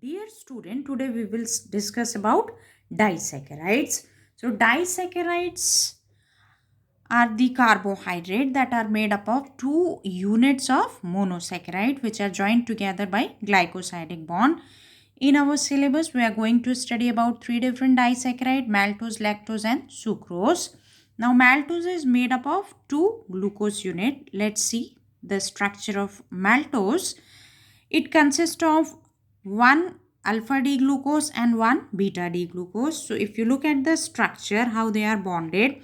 Dear student, today we will discuss about disaccharides. So disaccharides are the carbohydrate that are made up of two units of monosaccharide which are joined together by glycosidic bond. In our syllabus, we are going to study about three different disaccharide: maltose, lactose and sucrose. Now maltose is made up of two glucose unit. Let's see the structure of maltose. It consists of one alpha D glucose and one beta D glucose. So if you look at the structure, how they are bonded,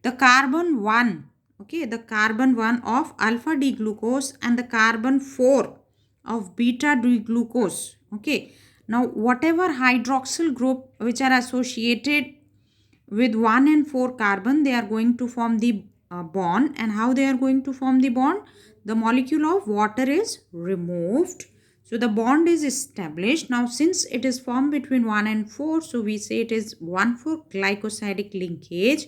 the carbon 1, okay, the carbon 1 of alpha D glucose and the carbon 4 of beta D glucose, okay. Now whatever hydroxyl group which are associated with 1 and 4 carbon, they are going to form the bond. And how they are going to form the bond? The molecule of water is removed, so the bond is established. Now since it is formed between 1 and 4, so we say it is 1,4 glycosidic linkage.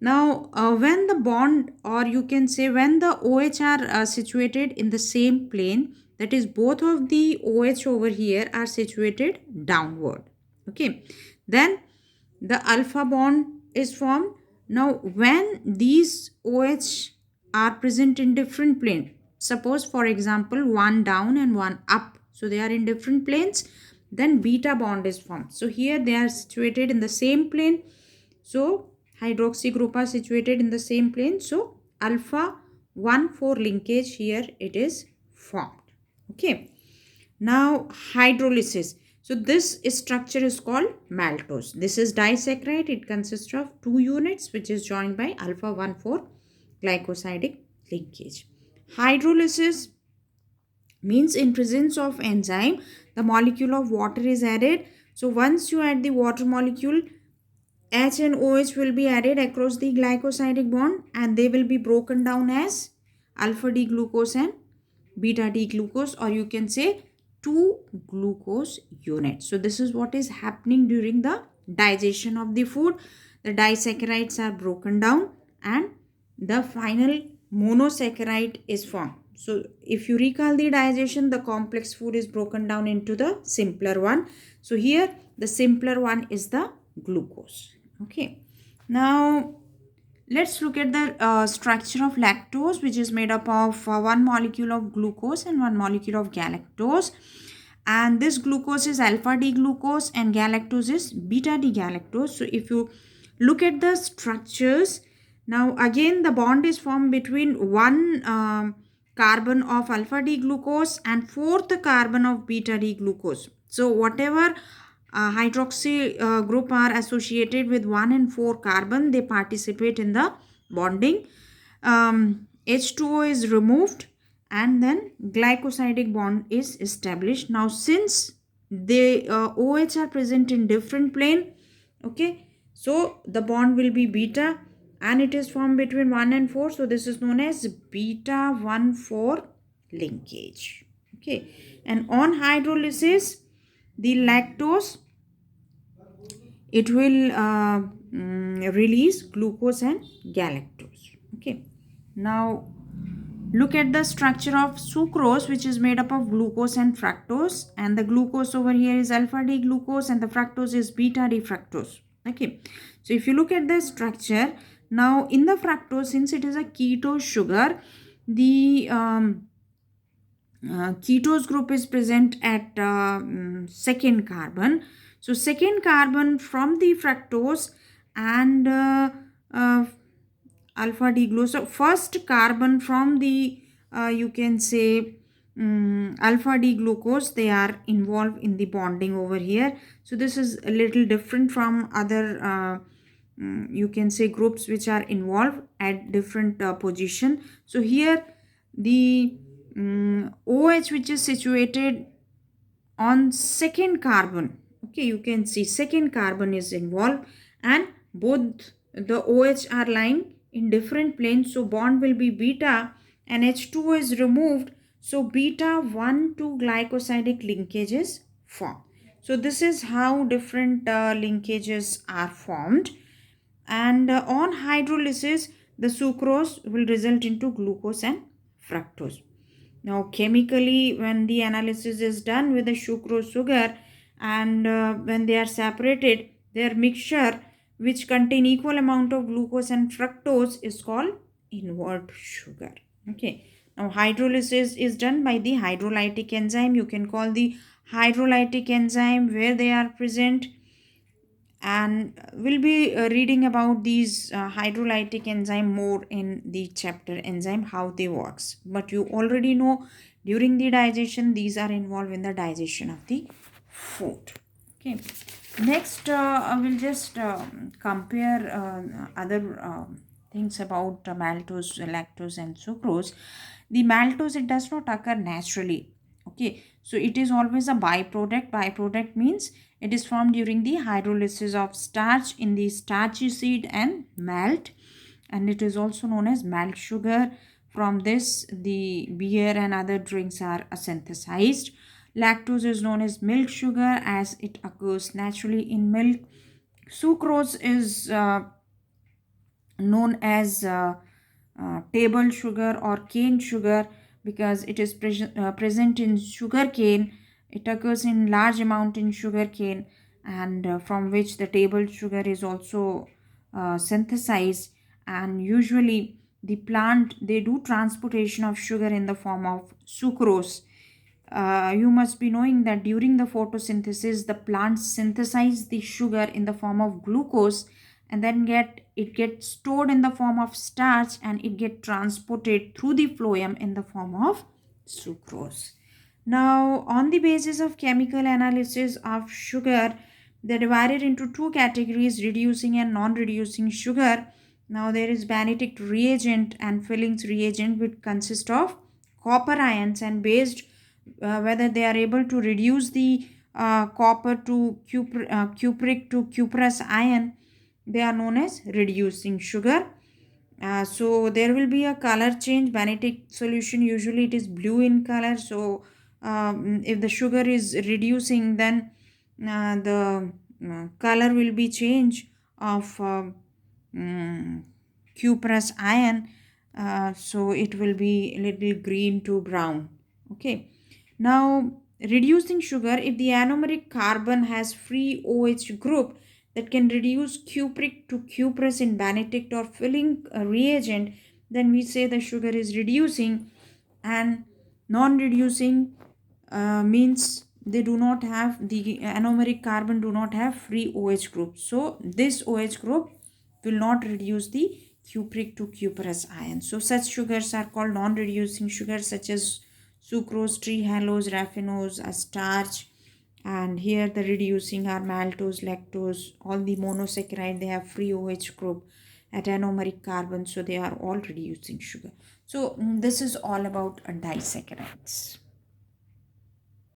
Now when the bond, or you can say when the OH are situated in the same plane, that is both of the OH over here are situated downward, okay, then the alpha bond is formed. Now when these OH are present in different plane, suppose for example one down and one up, so they are in different planes, then beta bond is formed. So here they are situated in the same plane, so hydroxy group are situated in the same plane, so alpha 1,4 linkage here it is formed, okay. Now hydrolysis. So this structure is called maltose. This is disaccharide. It consists of two units which is joined by alpha 1,4 glycosidic linkage. Hydrolysis means in presence of enzyme, the molecule of water is added. So once you add the water molecule, H and OH will be added across the glycosidic bond and they will be broken down as alpha D glucose and beta D glucose, or you can say two glucose units. So this is what is happening during the digestion of the food. The disaccharides are broken down and the final monosaccharide is formed. So if you recall the digestion, the complex food is broken down into the simpler one. So here the simpler one is the glucose, okay. Now let's look at the structure of lactose, which is made up of one molecule of glucose and one molecule of galactose. And this glucose is alpha D glucose and galactose is beta D galactose. So if you look at the structures, now again the bond is formed between one carbon of alpha D glucose and fourth carbon of beta D glucose. So whatever hydroxy group are associated with 1 and 4 carbon, they participate in the bonding. H2O is removed and then glycosidic bond is established. Now since the OH are present in different plane, okay, so the bond will be beta and it is formed between 1 and 4, so this is known as beta 1,4 linkage, okay. And on hydrolysis, the lactose, it will release glucose and galactose, okay. Now look at the structure of sucrose, which is made up of glucose and fructose, and the glucose over here is alpha D glucose and the fructose is beta D fructose, okay. So if you look at the structure, now in the fructose, since it is a ketose sugar, the ketose group is present at second carbon. So second carbon from the fructose and alpha D glucose. So first carbon from the you can say alpha D glucose, they are involved in the bonding over here. So this is a little different from other you can say groups which are involved at different position. So here the OH which is situated on second carbon, okay, you can see second carbon is involved and both the OH are lying in different planes, so bond will be beta and H2O is removed, so beta 1,2 glycosidic linkage is formed. So this is how different linkages are formed. And on hydrolysis, the sucrose will result into glucose and fructose. Now, chemically, when the analysis is done with the sucrose sugar and when they are separated, their mixture, which contain equal amount of glucose and fructose, is called invert sugar. Okay. Now, hydrolysis is done by the hydrolytic enzyme. You can call the hydrolytic enzyme where they are present, and we'll be reading about these hydrolytic enzyme more in the chapter enzyme how they works, but you already know during the digestion these are involved in the digestion of the food. Okay, next I will just compare other things about maltose, lactose and sucrose. The maltose, it does not occur naturally. Okay, so it is always a byproduct. Byproduct means it is formed during the hydrolysis of starch in the starchy seed and malt, and it is also known as malt sugar. From this, the beer and other drinks are synthesized. Lactose is known as milk sugar as it occurs naturally in milk. Sucrose is known as table sugar or cane sugar because it is present in sugar cane. It occurs in large amount in sugar cane, and from which the table sugar is also synthesized. And usually the plant, they do transportation of sugar in the form of sucrose. You must be knowing that during the photosynthesis the plants synthesize the sugar in the form of glucose, and then gets stored in the form of starch, and it get transported through the phloem in the form of sucrose. Now, on the basis of chemical analysis of sugar, they divided into two categories: reducing and non-reducing sugar. Now, there is Benedict reagent and Fillings reagent, which consist of copper ions, and based whether they are able to reduce the copper to cupric to cuprous ion, they are known as reducing sugar. So there will be a color change. Benedict solution, usually it is blue in color. So if the sugar is reducing, then the color will be change of mm, cuprous ion. So it will be a little green to brown. Okay. Now, reducing sugar, if the anomeric carbon has free OH group that can reduce cupric to cuprous in Benedict or filling reagent, then we say the sugar is reducing. And non-reducing means they do not have, the anomeric carbon do not have free OH group. So this OH group will not reduce the cupric to cuprous ion. So such sugars are called non-reducing sugars, such as sucrose, trehalose, raffinose, a starch. And here the reducing are maltose, lactose, all the monosaccharide, they have free OH group at anomeric carbon, so they are all reducing sugar. So this is all about disaccharides.